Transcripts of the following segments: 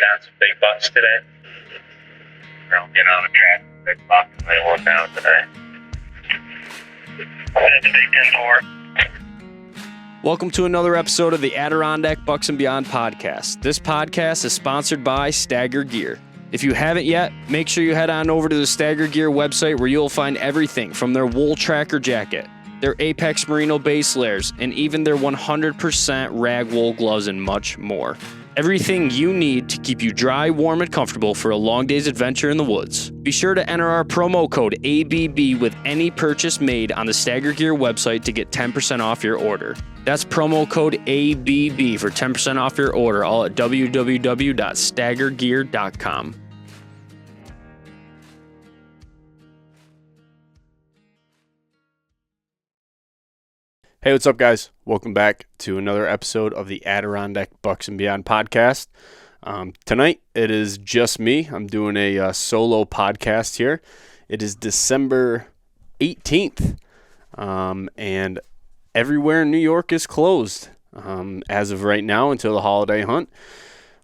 on some big bucks today. I'll get on the track, big buck, and lay one down today. It's a big 10-4. Welcome to another episode of the Adirondack Bucks and Beyond podcast. This podcast is sponsored by Stagger Gear. If you haven't yet, make sure you head on over to the Stagger Gear website where you'll find everything from their wool tracker jacket, their Apex Merino base layers, and even their 100% rag wool gloves and much more. Everything you need to keep you dry, warm, and comfortable for a long day's adventure in the woods. Be sure to enter our promo code ABB with any purchase made on the Stagger Gear website to get 10% off your order. That's promo code ABB for 10% off your order, all at www.staggergear.com. Hey, what's up, guys? Welcome back to another episode of the Adirondack Bucks and Beyond podcast. Tonight, it is just me. I'm doing a solo podcast here. It is December 18th, and everywhere in New York is closed as of right now until the holiday hunt.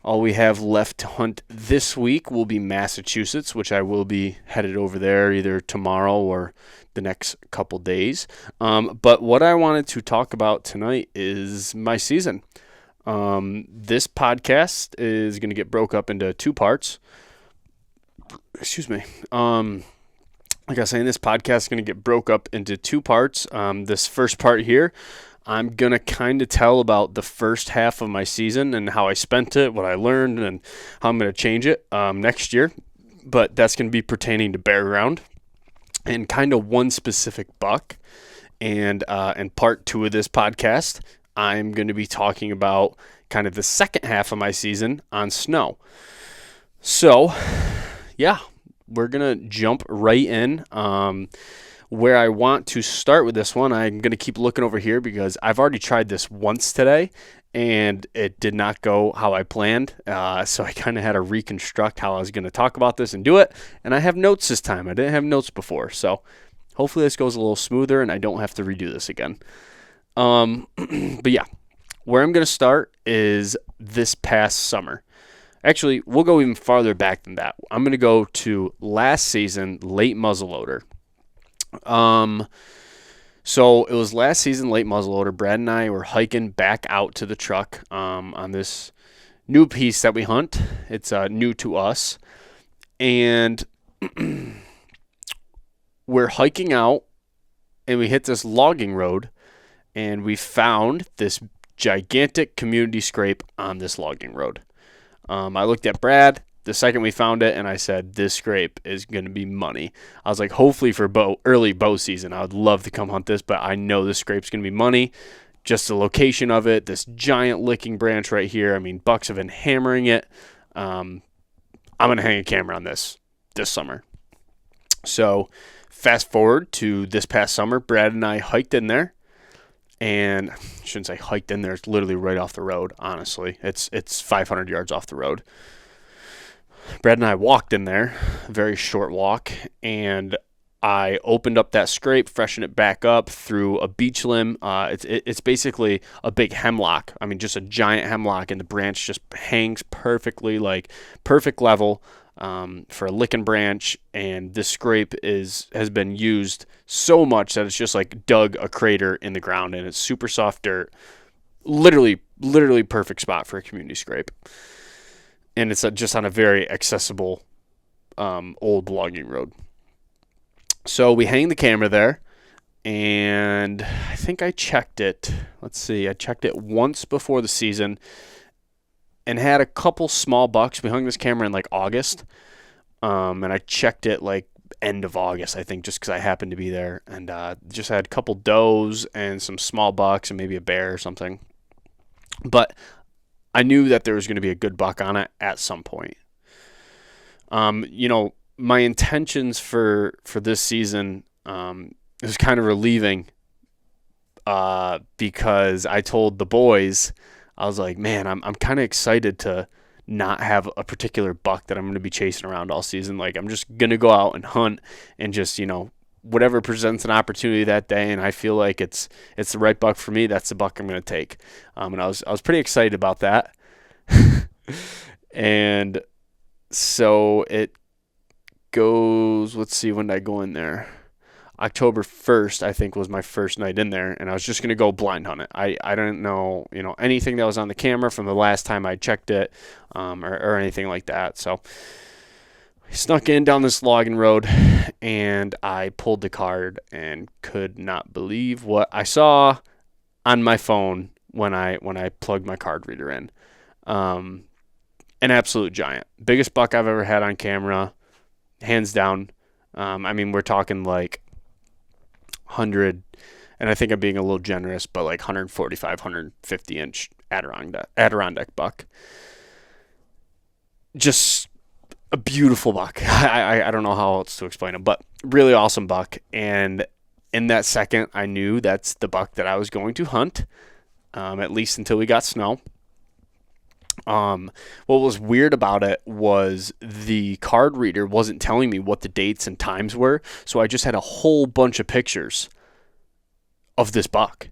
All we have left to hunt this week will be Massachusetts, which I will be headed over there either tomorrow or the next couple days. But what I wanted to talk about tonight is my season. This podcast is going to get broke up into two parts. Excuse me. Like I was saying, this podcast is going to get broke up into two parts. This first part here, I'm going to kind of tell about the first half of my season and how I spent it, what I learned, and how I'm going to change it next year. But that's going to be pertaining to bear ground and kind of one specific buck. And part two of this podcast, I'm going to be talking about kind of the second half of my season on snow. So, yeah, we're going to jump right in. Where I want to start with this one, I'm going to keep looking over here because I've already tried this once today, and it did not go how I planned. So I kind of had to reconstruct how I was going to talk about this and do it. And I have notes this time. I didn't have notes before. So hopefully this goes a little smoother and I don't have to redo this again. But yeah, where I'm going to start is this past summer. Actually, we'll go even farther back than that. I'm going to go to last season, late muzzleloader. So it was last season, late muzzleloader. Brad and I were hiking back out to the truck on this new piece that we hunt. It's new to us. And we're hiking out, and we hit this logging road, and we found this gigantic community scrape on this logging road. I looked at Brad the second we found it, and I said, this scrape is going to be money. I was like, hopefully for early bow season, I would love to come hunt this, but I know this scrape's going to be money. Just the location of it, this giant licking branch right here. I mean, bucks have been hammering it. I'm going to hang a camera on this summer. So fast forward to this past summer, Brad and I hiked in there. And I shouldn't say hiked in there. It's literally right off the road, honestly. It's 500 yards off the road. Brad and I walked in there, a very short walk, and I opened up that scrape, freshened it back up through a beech limb. It's basically a big hemlock. I mean, just a giant hemlock, and the branch just hangs perfectly, like perfect level for a licking branch. And this scrape has been used so much that it's just like dug a crater in the ground, and it's super soft dirt. Literally perfect spot for a community scrape. And it's just on a very accessible old logging road. So we hang the camera there, and I think I checked it. Let's see. I checked it once before the season and had a couple small bucks. We hung this camera in like August, and I checked it like end of August, I think, just because I happened to be there. And just had a couple does and some small bucks and maybe a bear or something. But I knew that there was going to be a good buck on it at some point. My intentions for this season is kind of relieving because I told the boys, I was like, man, I'm kind of excited to not have a particular buck that I'm going to be chasing around all season. Like, I'm just going to go out and hunt and just, whatever presents an opportunity that day, and I feel like it's the right buck for me, that's the buck I'm going to take. And I was pretty excited about that. And so it goes, let's see, when did I go in there? October 1st, I think, was my first night in there, and I was just going to go blind hunt it. I didn't know, anything that was on the camera from the last time I checked it, or anything like that. So I snuck in down this logging road, and I pulled the card and could not believe what I saw on my phone when I plugged my card reader in. An absolute giant. Biggest buck I've ever had on camera, hands down. We're talking like 100, and I think I'm being a little generous, but like 145, 150 inch Adirondack buck. Just a beautiful buck. I don't know how else to explain it, but really awesome buck. And in that second, I knew that's the buck that I was going to hunt, at least until we got snow. What was weird about it was the card reader wasn't telling me what the dates and times were, so I just had a whole bunch of pictures of this buck.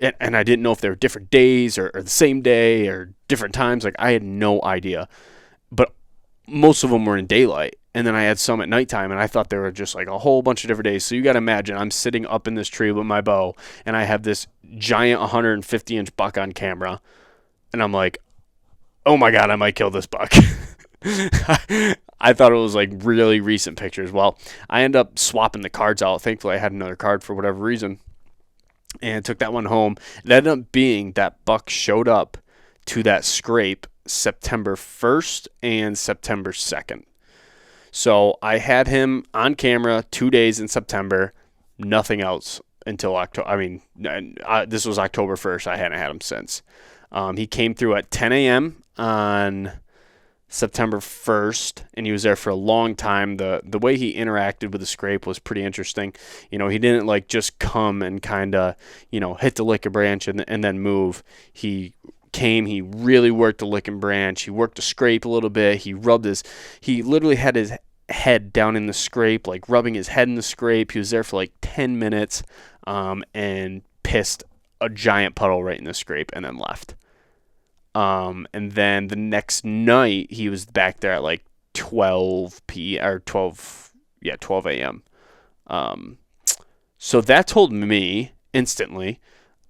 And I didn't know if they were different days or the same day or different times. Like, I had no idea. But most of them were in daylight, and then I had some at nighttime, and I thought they were just like a whole bunch of different days. So you got to imagine I'm sitting up in this tree with my bow, and I have this giant 150-inch buck on camera, and I'm like, oh my God, I might kill this buck. I thought it was like really recent pictures. Well, I ended up swapping the cards out. Thankfully, I had another card for whatever reason, and took that one home. It ended up being that buck showed up to that scrape September 1st and September 2nd. So I had him on camera 2 days in September, nothing else until October. This was October 1st. I hadn't had him since. He came through at 10 a.m. on September 1st, and he was there for a long time. The way he interacted with the scrape was pretty interesting. He didn't like just come and kind of, hit the licking branch and then move. He came, he really worked the licking branch. He worked the scrape a little bit. He literally had his head down in the scrape, like rubbing his head in the scrape. He was there for like 10 minutes, and pissed a giant puddle right in the scrape and then left. And then the next night he was back there at like 12 a.m. So that told me instantly.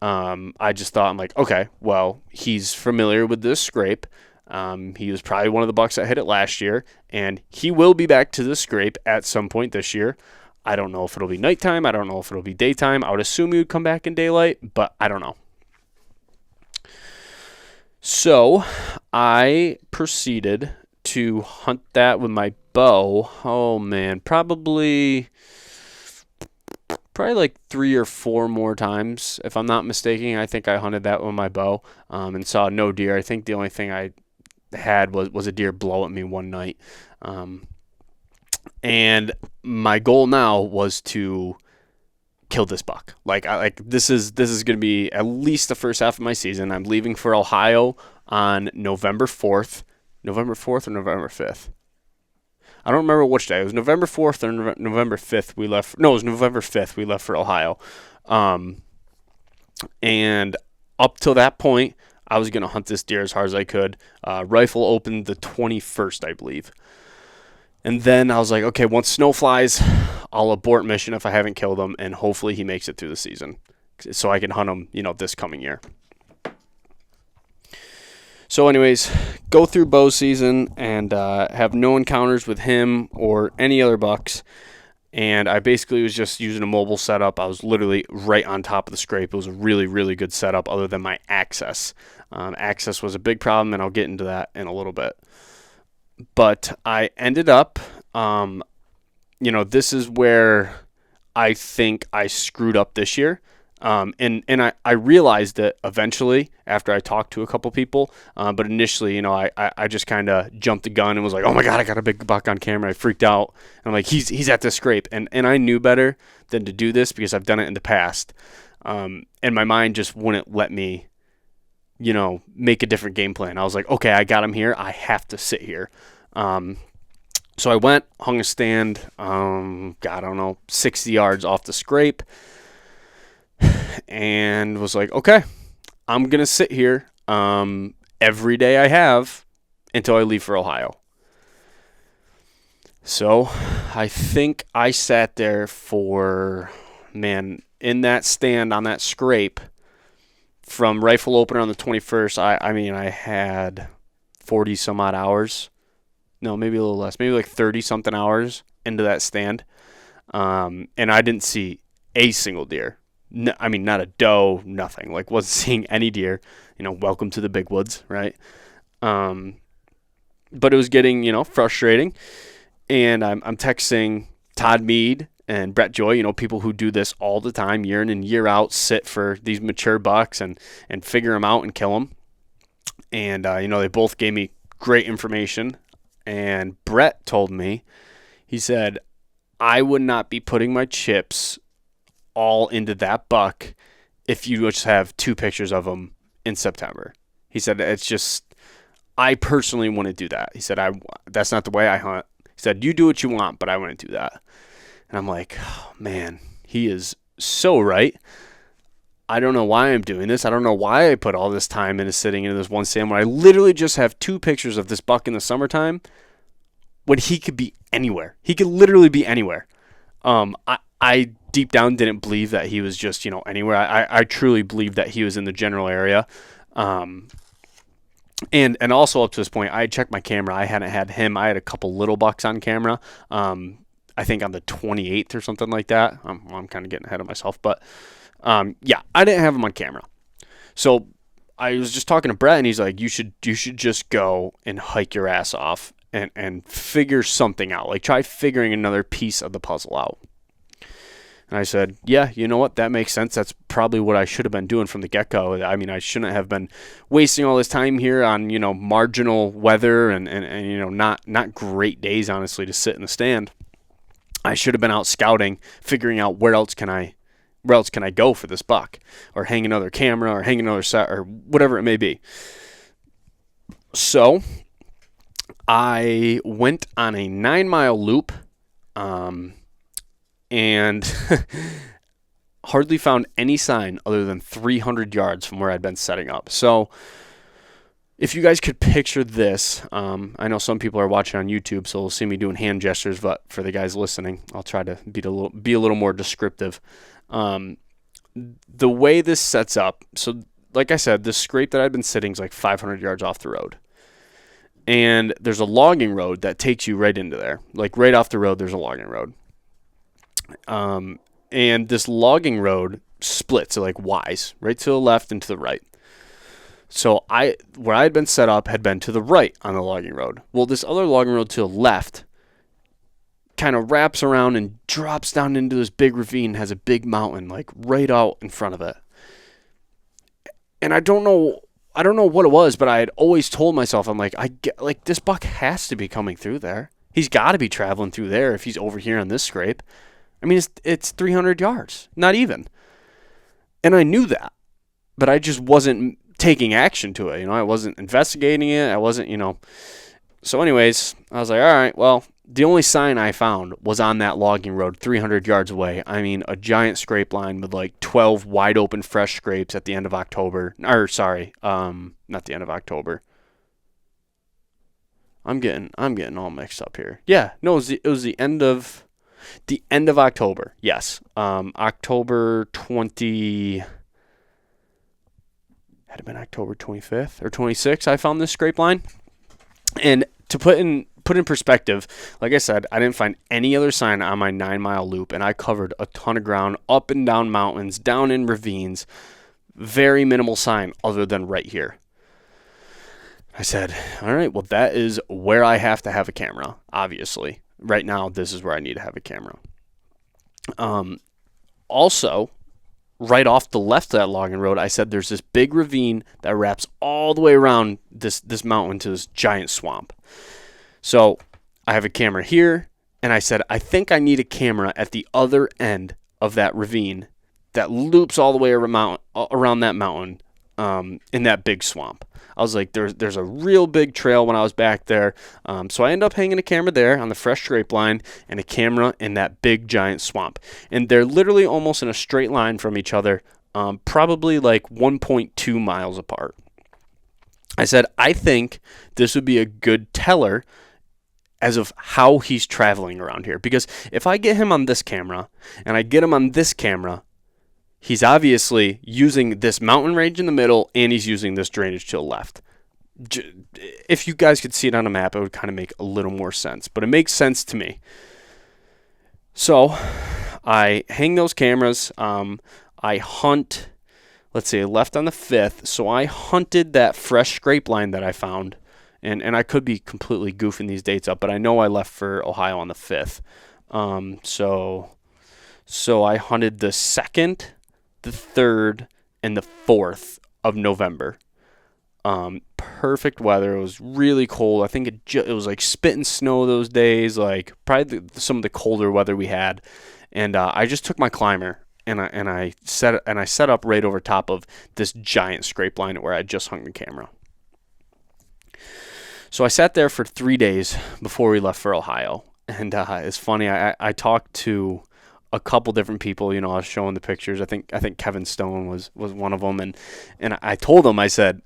I just thought, I'm like, okay, well, he's familiar with this scrape. He was probably one of the bucks that hit it last year, and he will be back to the scrape at some point this year. I don't know if it'll be nighttime. I don't know if it'll be daytime. I would assume he would come back in daylight, but I don't know. So I proceeded to hunt that with my bow. Oh, man, probably like 3 or 4 more times, if I'm not mistaken. I think I hunted that with my bow, and saw no deer. I think the only thing I had was a deer blow at me one night. And my goal now was to kill this buck. This is going to be at least the first half of my season. I'm leaving for Ohio on November 4th. November 4th or November 5th? I don't remember which day. It was November 4th or November 5th we left. No, it was November 5th we left for Ohio. And up till that point, I was going to hunt this deer as hard as I could. Rifle opened the 21st, I believe. And then I was like, okay, once snow flies, I'll abort mission if I haven't killed him, and hopefully he makes it through the season so I can hunt him, this coming year. So anyways, go through bow season and have no encounters with him or any other bucks. And I basically was just using a mobile setup. I was literally right on top of the scrape. It was a really, really good setup other than my access. Access was a big problem, and I'll get into that in a little bit. But I ended up, this is where I think I screwed up this year. And I realized it eventually after I talked to a couple people. But initially, I just kind of jumped the gun and was like, oh my God, I got a big buck on camera. I freaked out. And I'm like, he's at this scrape. And I knew better than to do this because I've done it in the past. And my mind just wouldn't let me, make a different game plan. I was like, okay, I got him here. I have to sit here. So I went, hung a stand, 60 yards off the scrape, and was like, okay, I'm going to sit here every day I have until I leave for Ohio. So I think I sat there for, man, in that stand on that scrape from rifle opener on the 21st. I mean, I had 40 some odd hours. No, maybe a little less. Maybe like 30 something hours into that stand. And I didn't see a single deer. No, I mean, not a doe, nothing. Like, wasn't seeing any deer. Welcome to the big woods, right? But it was getting, frustrating. And I'm texting Todd Mead and Brett Joy, people who do this all the time, year in and year out, sit for these mature bucks and figure them out and kill them. And, they both gave me great information. And Brett told me, he said, I would not be putting my chips all into that buck if you just have 2 pictures of him in September. He said, it's just, I personally wouldn't do that. He said, that's not the way I hunt. He said, you do what you want, but I wouldn't do that. And I'm like, oh, man, he is so right. I don't know why I'm doing this. I don't know why I put all this time into sitting into this one stand when I literally just have 2 pictures of this buck in the summertime when he could be anywhere. He could literally be anywhere. I deep down didn't believe that he was just, anywhere. I truly believed that he was in the general area. And also up to this point, I had checked my camera. I hadn't had him. I had a couple little bucks on camera. I think on the 28th or something like that. I'm kind of getting ahead of myself, but yeah, I didn't have him on camera. So I was just talking to Brett, and he's like, you should just go and hike your ass off and figure something out. Like, try figuring another piece of the puzzle out. And I said, yeah, you know what? That makes sense. That's probably what I should have been doing from the get-go. I mean, I shouldn't have been wasting all this time here on, marginal weather and not great days, honestly, to sit in the stand. I should have been out scouting, figuring out where else can I go for this buck, or hang another camera, or hang another set, or whatever it may be. So I went on a 9-mile loop, and hardly found any sign other than 300 yards from where I'd been setting up. So if you guys could picture this, I know some people are watching on YouTube, so they'll see me doing hand gestures, but for the guys listening, I'll try to be a little more descriptive. The way this sets up, so like I said, this scrape that I've been sitting is like 500 yards off the road. And there's a logging road that takes you right into there. Like right off the road, there's a logging road. And this logging road splits, like Y's, right to the left and to the right. So where I had been set up had been to the right on the logging road. Well, this other logging road to the left kind of wraps around and drops down into this big ravine, has a big mountain, like right out in front of it. And I don't know what it was, but I had always told myself, I'm like, this buck has to be coming through there. He's got to be traveling through there if he's over here on this scrape. I mean, it's 300 yards, not even. And I knew that, but I just wasn't taking action to it. I wasn't investigating it. I wasn't, So anyways, I was like, all right, well, the only sign I found was on that logging road 300 yards away. I mean, a giant scrape line with like 12 wide open fresh scrapes at the end of October. Or sorry, not the end of October. I'm getting all mixed up here. Yeah, no, it was the end of October. Yes. October 20 had it been October 25th or 26th, I found this scrape line. And to put in perspective, like I said, I didn't find any other sign on my 9-mile loop, and I covered a ton of ground up and down mountains, down in ravines. Very minimal sign other than right here. I said, all right, well, that is where I have to have a camera, obviously. Right now, this is where I need to have a camera. Also, right off the left of that logging road, I said there's this big ravine that wraps all the way around this mountain to this giant swamp. So I have a camera here, and I said, I think I need a camera at the other end of that ravine that loops all the way around that mountain in that big swamp. I was like, there's a real big trail when I was back there. So I ended up hanging a camera there on the fresh scrape line and a camera in that big giant swamp. And they're literally almost in a straight line from each other, probably like 1.2 miles apart. I said, I think this would be a good teller as of how he's traveling around here. Because if I get him on this camera and I get him on this camera, he's obviously using this mountain range in the middle and he's using this drainage to the left. If you guys could see it on a map, it would kind of make a little more sense. But it makes sense to me. So I hang those cameras. I hunt. Let's see, I left on the 5th, so I hunted that fresh scrape line that I found, and I could be completely goofing these dates up, but I know I left for Ohio on the 5th. So I hunted the 2nd, the 3rd, and the 4th of November. Perfect weather. It was really cold. I think it was like spitting snow those days, like probably some of the colder weather we had, and I just took my climber. And I set up right over top of this giant scrape line where I just hung the camera. So I sat there for 3 days before we left for Ohio. And it's funny. I talked to a couple different people. I was showing the pictures. I think Kevin Stone was one of them. And I told him, I said,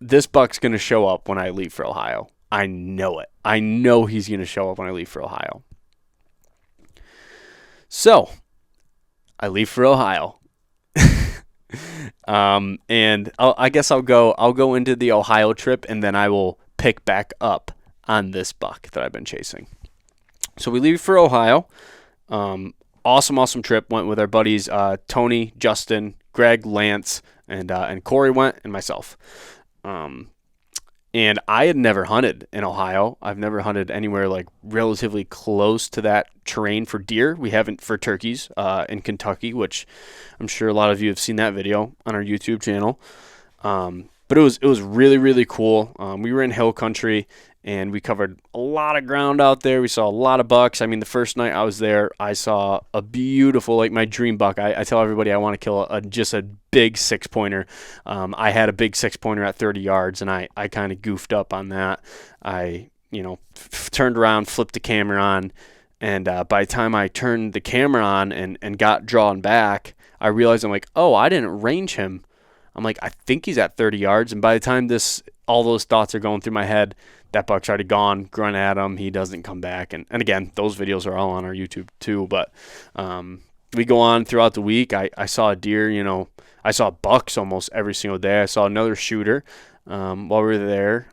this buck's gonna show up when I leave for Ohio. I know it. I know he's gonna show up when I leave for Ohio. So I leave for Ohio, and I guess I'll go into the Ohio trip, and then I will pick back up on this buck that I've been chasing. So we leave for Ohio. Awesome trip. Went with our buddies Tony, Justin, Greg, Lance, and Corey went, and myself. And I had never hunted in Ohio. I've never hunted anywhere like relatively close to that terrain for deer. We haven't for turkeys in Kentucky, which I'm sure a lot of you have seen that video on our YouTube channel. But it was really cool. We were in hill country, and we covered a lot of ground out there. We saw a lot of bucks. I mean, the first night I was there, I saw a beautiful, like my dream buck. I tell everybody I want to kill just a big 6-pointer. I had a big 6-pointer at 30 yards, and I kind of goofed up on that. I turned around, flipped the camera on, and by the time I turned the camera on and got drawn back, I realized I'm like, oh, I didn't range him. I'm like, I think he's at 30 yards. And by the time all those thoughts are going through my head, that buck's already gone. Grunt at him. He doesn't come back. And again, those videos are all on our YouTube too. But we go on throughout the week. I saw a deer, I saw bucks almost every single day. I saw another shooter while we were there.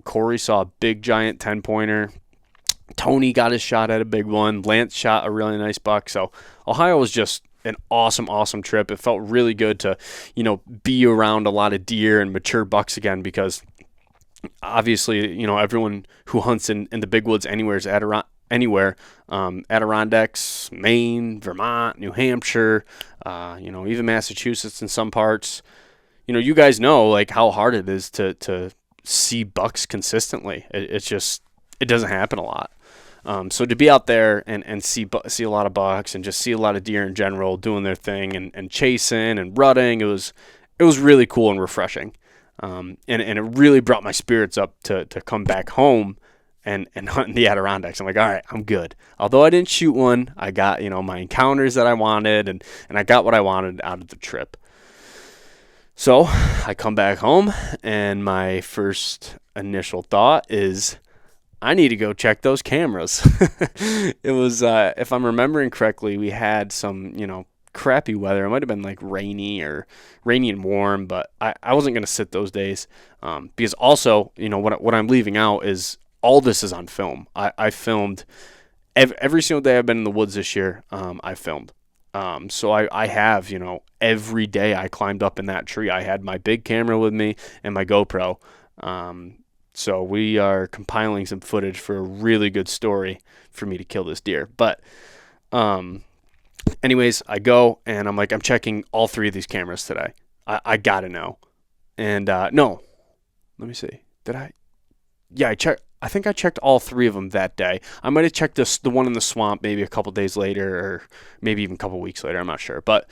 Corey saw a big giant 10-pointer. Tony got his shot at a big one. Lance shot a really nice buck. So Ohio was just an awesome trip. It felt really good to, be around a lot of deer and mature bucks again, because obviously, everyone who hunts in the big woods anywhere is Adirondacks, Maine, Vermont, New Hampshire, even Massachusetts in some parts. You guys know like how hard it is to see bucks consistently. It doesn't happen a lot. So to be out there and see a lot of bucks and just see a lot of deer in general doing their thing and chasing and rutting, it was really cool and refreshing. And it really brought my spirits up to come back home and hunt in the Adirondacks. I'm like, all right, I'm good. Although I didn't shoot one, I got, my encounters that I wanted, and I got what I wanted out of the trip. So I come back home, and my first initial thought is, I need to go check those cameras. It was, if I'm remembering correctly, we had some, crappy weather. It might have been like rainy and warm, but I wasn't going to sit those days. Because also, what I'm leaving out is all this is on film. I filmed every single day I've been in the woods this year. I filmed. So I have, every day I climbed up in that tree. I had my big camera with me and my GoPro. So we are compiling some footage for a really good story for me to kill this deer. But anyways, I go and I'm like, I'm checking all 3 of these cameras today. I got to know. And no, let me see. Did I? Yeah, I think I checked all 3 of them that day. I might have checked the one in the swamp maybe a couple days later, or maybe even a couple weeks later. I'm not sure. But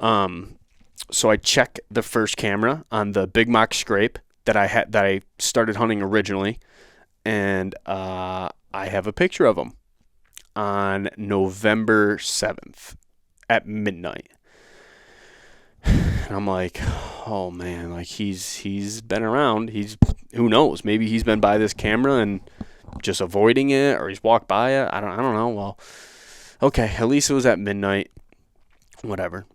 so I check the first camera on the Big Mock scrape that I started hunting originally, and I have a picture of them on November 7th at midnight. And I'm like, oh man, like he's been around. Who knows? Maybe he's been by this camera and just avoiding it, or he's walked by it. I don't know. Well, okay, at least it was at midnight. Whatever.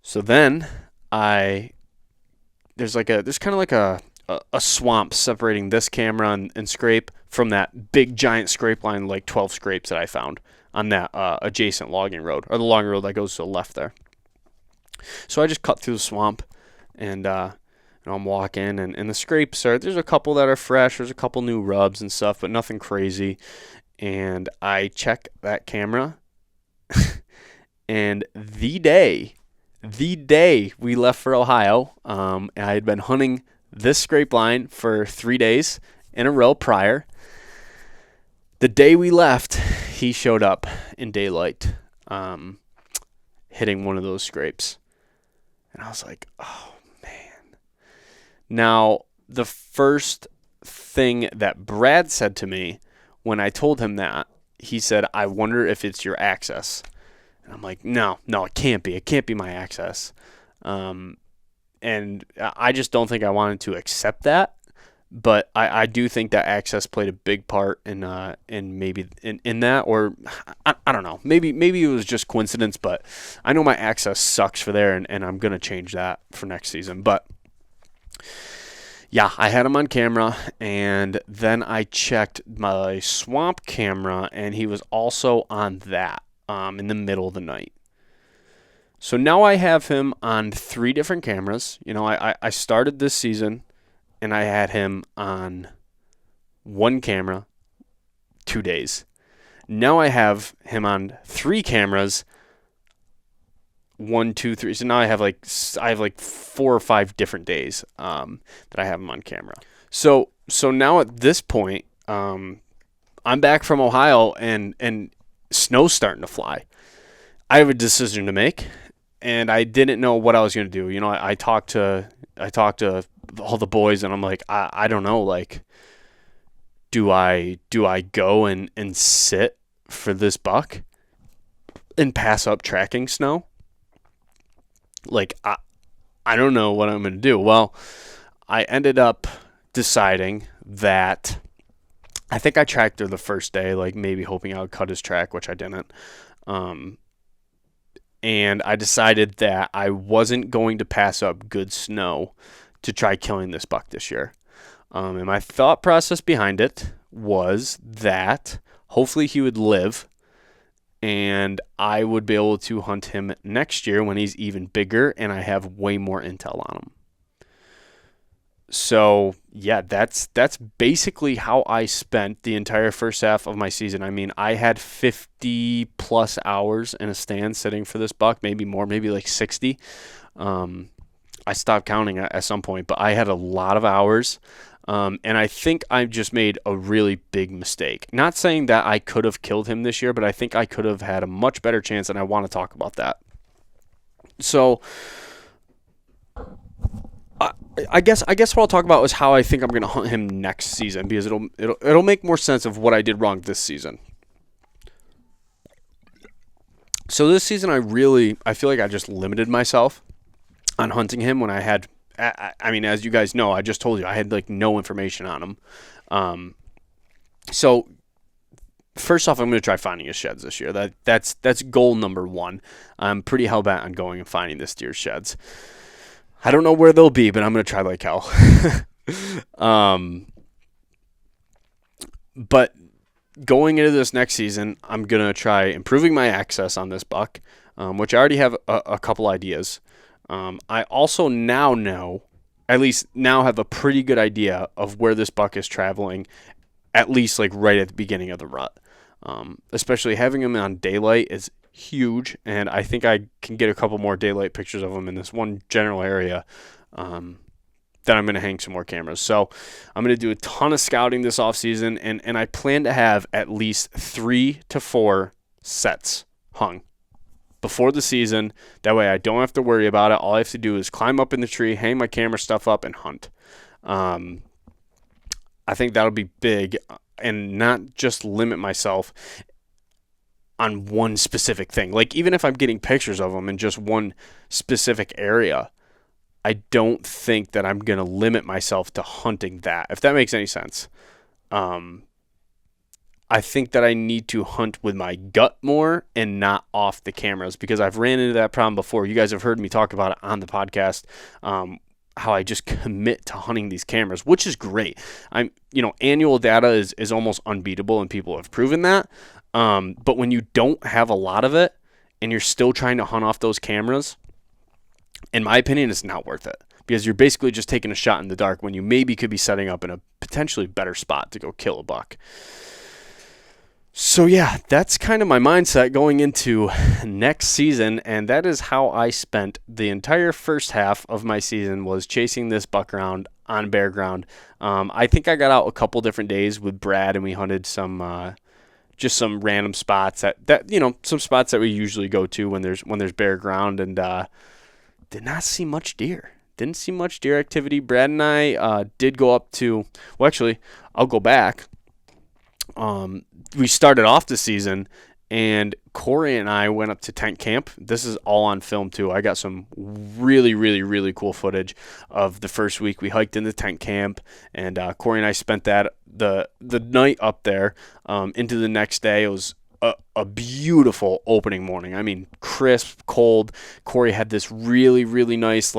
So then there's kind of like a swamp separating this camera and scrape from that big giant scrape line, like 12 scrapes that I found on that adjacent logging road, or the logging road that goes to the left there. So I just cut through the swamp, and I'm walking, and the scrapes there's a couple that are fresh, there's a couple new rubs and stuff, but nothing crazy. And I check that camera, and the day we left for Ohio, I had been hunting this scrape line for 3 days in a row prior. The day we left, he showed up in daylight, hitting one of those scrapes. And I was like, oh, man. Now, the first thing that Brad said to me when I told him that, he said, I wonder if it's your access. And I'm like, no, it can't be. It can't be my access. And I just don't think I wanted to accept that. But I do think that access played a big part in maybe in that, or I don't know. Maybe it was just coincidence, but I know my access sucks for there, and I'm going to change that for next season. But yeah, I had him on camera, and then I checked my swamp camera, and he was also on that in the middle of the night. So now I have him on 3 different cameras. You know, I started this season, and I had him on 1 camera, 2 days. Now I have him on 3 cameras, 1, 2, 3. So now I have like 4 or 5 different days that I have him on camera. So now at this point, I'm back from Ohio, and snow's starting to fly. I have a decision to make, and I didn't know what I was going to do. You know, I talked to all the boys, and I'm like, I don't know, like, do I go and sit for this buck and pass up tracking snow? Like, I don't know what I'm going to do. Well, I ended up deciding that I think I tracked her the first day, like maybe hoping I would cut his track, which I didn't. And I decided that I wasn't going to pass up good snow to try killing this buck this year. And my thought process behind it was that hopefully he would live, and I would be able to hunt him next year when he's even bigger and I have way more intel on him. So, yeah, that's basically how I spent the entire first half of my season. I mean, I had 50 plus hours in a stand sitting for this buck, maybe more, maybe like 60. I stopped counting at some point, but I had a lot of hours. And I think I just made a really big mistake. Not saying that I could have killed him this year, but I think I could have had a much better chance, and I want to talk about that. So I guess what I'll talk about is how I think I'm going to hunt him next season, because it'll make more sense of what I did wrong this season. So this season I feel like I just limited myself on hunting him when I had, I mean, as you guys know, I just told you I had like no information on him. So first off, I'm going to try finding his sheds this year. That's goal number 1. I'm pretty hell-bent on going and finding this deer's sheds. I don't know where they'll be, but I'm going to try like hell. But going into this next season, I'm going to try improving my access on this buck, which I already have a couple ideas. I also now know, at least now have a pretty good idea of where this buck is traveling, at least like right at the beginning of the rut. Especially having him on daylight is huge, and I think I can get a couple more daylight pictures of him in this one general area. Then I'm going to hang some more cameras. So I'm going to do a ton of scouting this offseason, and I plan to have at least 3 to 4 sets hung before the season. That way I don't have to worry about it. All I have to do is climb up in the tree, hang my camera stuff up, and hunt. I think that'll be big, and not just limit myself on one specific thing. Like, even if I'm getting pictures of them in just one specific area, I don't think that I'm going to limit myself to hunting that, if that makes any sense. I think that I need to hunt with my gut more and not off the cameras, because I've ran into that problem before. You guys have heard me talk about it on the podcast, how I just commit to hunting these cameras, which is great. Annual data is almost unbeatable, and people have proven that. But when you don't have a lot of it and you're still trying to hunt off those cameras, in my opinion, it's not worth it, because you're basically just taking a shot in the dark when you maybe could be setting up in a potentially better spot to go kill a buck. So yeah, that's kind of my mindset going into next season, and that is how I spent the entire first half of my season, was chasing this buck around on bear ground. I think I got out a couple different days with Brad, and we hunted some just some random spots that some spots that we usually go to when there's bear ground, and did not see much deer. Didn't see much deer activity. Brad and I did go up to, well, actually, I'll go back. We started off the season, and Corey and I went up to tent camp. This is all on film too. I got some really, really, really cool footage of the first week we hiked in the tent camp, and Corey and I spent that the night up there into the next day. It was a beautiful opening morning. I mean, crisp, cold. Corey had this really, really nice,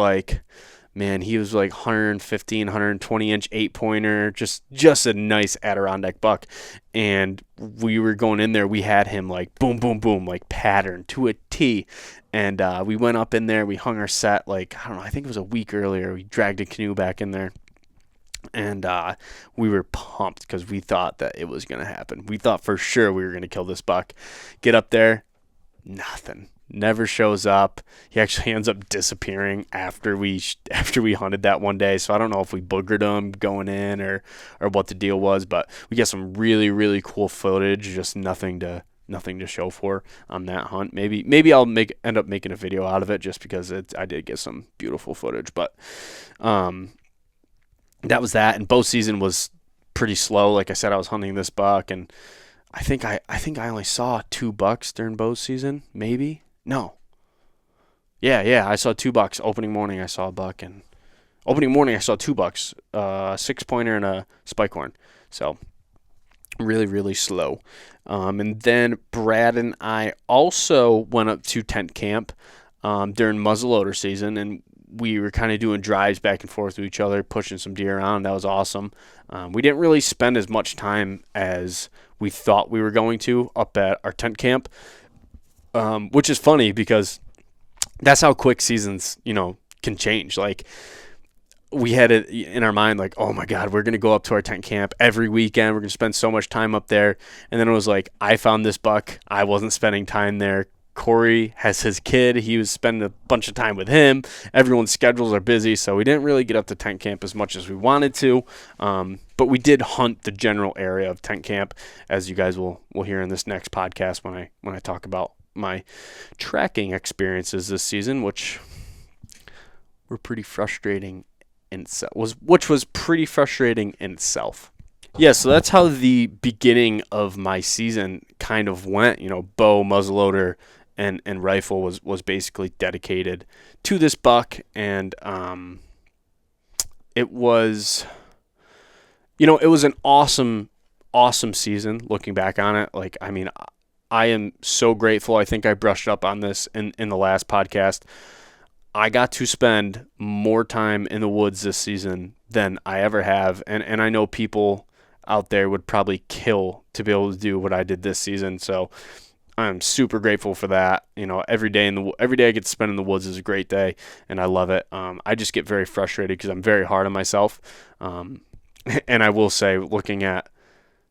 he was like 115, 120 inch 8-pointer, just a nice Adirondack buck. And we were going in there, we had him like boom, boom, boom, like pattern to a T. And we went up in there, we hung our set I think it was a week earlier. We dragged a canoe back in there. And we were pumped because we thought that it was going to happen. We thought for sure we were going to kill this buck. Get up there, nothing. Never shows up. He actually ends up disappearing after we hunted that one day. So I don't know if we boogered him going in or what the deal was, but we got some really, really cool footage. Just nothing to show for on that hunt. Maybe I'll end up making a video out of it, just because I did get some beautiful footage. But that was that. And bow season was pretty slow. Like I said, I was hunting this buck, and I think I only saw 2 bucks during bow season. Maybe. No. Yeah, I saw 2 bucks. Opening morning, I saw a buck, and opening morning, I saw 2 bucks, a 6-pointer and a spike horn. So really, really slow. And then Brad and I also went up to tent camp during muzzleloader season, and we were kind of doing drives back and forth with each other, pushing some deer around. That was awesome. We didn't really spend as much time as we thought we were going to up at our tent camp. Which is funny, because that's how quick seasons, can change. Like, we had it in our mind, like, oh my God, we're going to go up to our tent camp every weekend. We're going to spend so much time up there. And then it was like, I found this buck. I wasn't spending time there. Corey has his kid. He was spending a bunch of time with him. Everyone's schedules are busy, so we didn't really get up to tent camp as much as we wanted to. But we did hunt the general area of tent camp, as you guys will hear in this next podcast when I talk about my tracking experiences this season, which were pretty frustrating in itself. Which was pretty frustrating in itself. Yeah, so that's how the beginning of my season kind of went. Bow, muzzleloader, and rifle was basically dedicated to this buck, and it was an awesome season looking back on it. I am so grateful. I think I brushed up on this in the last podcast. I got to spend more time in the woods this season than I ever have. And I know people out there would probably kill to be able to do what I did this season. So I'm super grateful for that. Every day I get to spend in the woods is a great day, and I love it. I just get very frustrated because I'm very hard on myself. And I will say, looking at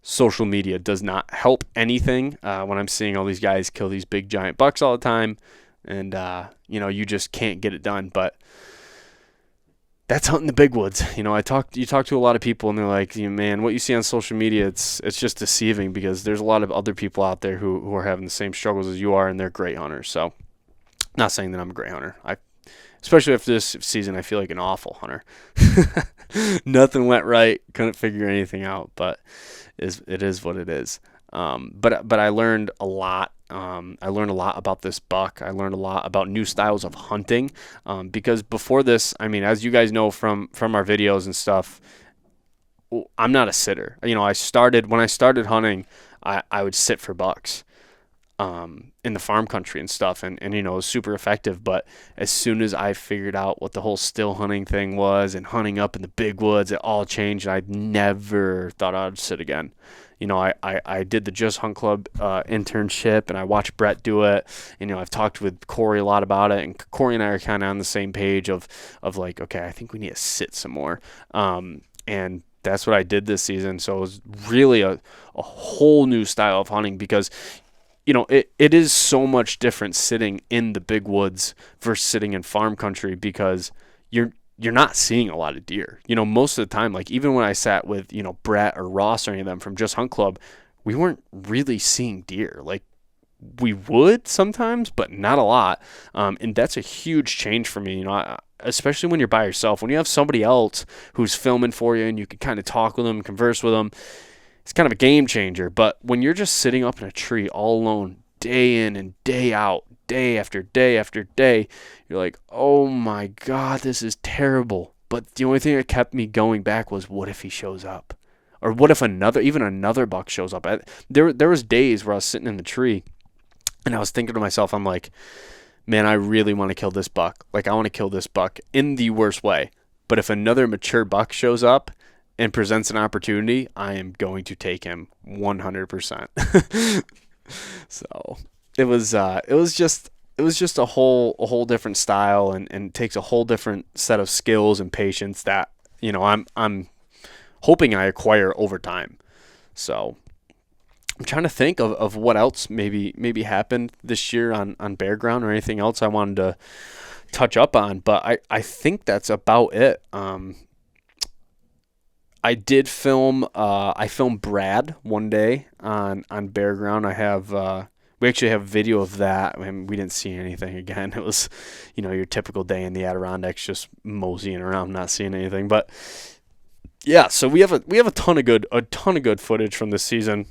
social media does not help anything when I'm seeing all these guys kill these big giant bucks all the time, and you just can't get it done. But that's hunting the big woods. You talk to a lot of people, and they're like, man, what you see on social media, it's just deceiving, because there's a lot of other people out there who are having the same struggles as you are, and they're great hunters. So, not saying that I'm a great hunter. Especially after this season, I feel like an awful hunter. Nothing went right. Couldn't figure anything out, but it is what it is. But I learned a lot I learned a lot about this buck. I learned a lot about new styles of hunting, because before this, I mean, as you guys know from our videos and stuff, I'm not a sitter. When I started hunting, I would sit for bucks in the farm country and stuff, and it was super effective. But as soon as I figured out what the whole still hunting thing was and hunting up in the big woods, it all changed. I never thought I'd sit again. I did the Just Hunt Club internship, and I watched Brett do it. I've talked with Corey a lot about it, and Corey and I are kind of on the same page of like, okay, I think we need to sit some more. And that's what I did this season. So it was really a whole new style of hunting, because it is so much different sitting in the big woods versus sitting in farm country, because you're not seeing a lot of deer. Most of the time, like even when I sat with, Brett or Ross or any of them from Just Hunt Club, we weren't really seeing deer. Like we would sometimes, but not a lot. And that's a huge change for me, especially when you're by yourself. When you have somebody else who's filming for you and you can kind of talk with them, converse with them, it's kind of a game changer. But when you're just sitting up in a tree all alone, day in and day out, day after day after day, you're like, oh my God, this is terrible. But the only thing that kept me going back was, what if he shows up? Or what if another buck shows up? There was days where I was sitting in the tree and I was thinking to myself, I'm like, man, I really want to kill this buck. Like, I want to kill this buck in the worst way. But if another mature buck shows up and presents an opportunity, I am going to take him 100%. So it was just a whole different style, and takes a whole different set of skills and patience that I'm hoping I acquire over time. So I'm trying to think of what else maybe happened this year on Bear Ground, or anything else I wanted to touch up on, but I think that's about it. I did film. I filmed Brad one day on Bear Ground. We actually have video of that. I mean, we didn't see anything again. It was, your typical day in the Adirondacks, just moseying around, not seeing anything. But yeah, so we have a ton of good footage from this season,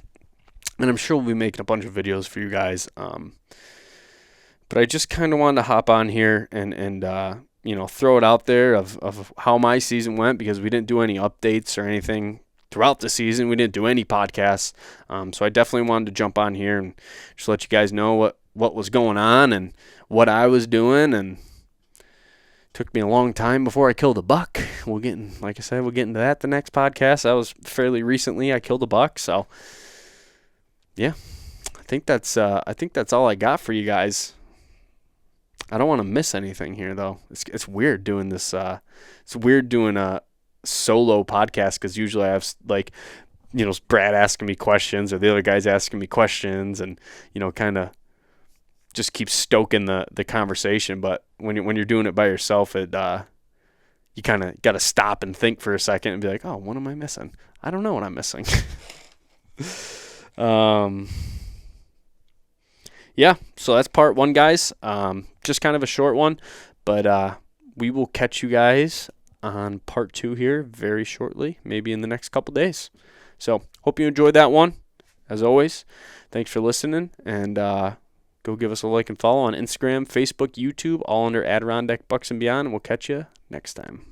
and I'm sure we'll be making a bunch of videos for you guys. But I just kind of wanted to hop on here and throw it out there of how my season went, because we didn't do any updates or anything throughout the season. We didn't do any podcasts. So I definitely wanted to jump on here and just let you guys know what was going on and what I was doing. And it took me a long time before I killed a buck. Like I said, we'll get into that the next podcast. That was fairly recently I killed a buck. So yeah, I think that's all I got for you guys. I don't want to miss anything here, though. It's weird doing this. It's weird doing a solo podcast, because usually I have Brad asking me questions, or the other guys asking me questions, and kind of just keep stoking the conversation. But when you're doing it by yourself, you kind of got to stop and think for a second and be like, oh, what am I missing? I don't know what I'm missing. Yeah, so that's part one, guys. Just kind of a short one, but we will catch you guys on part two here very shortly, maybe in the next couple days. So hope you enjoyed that one. As always, thanks for listening, and go give us a like and follow on Instagram, Facebook, YouTube, all under Adirondack Bucks and Beyond, and we'll catch you next time.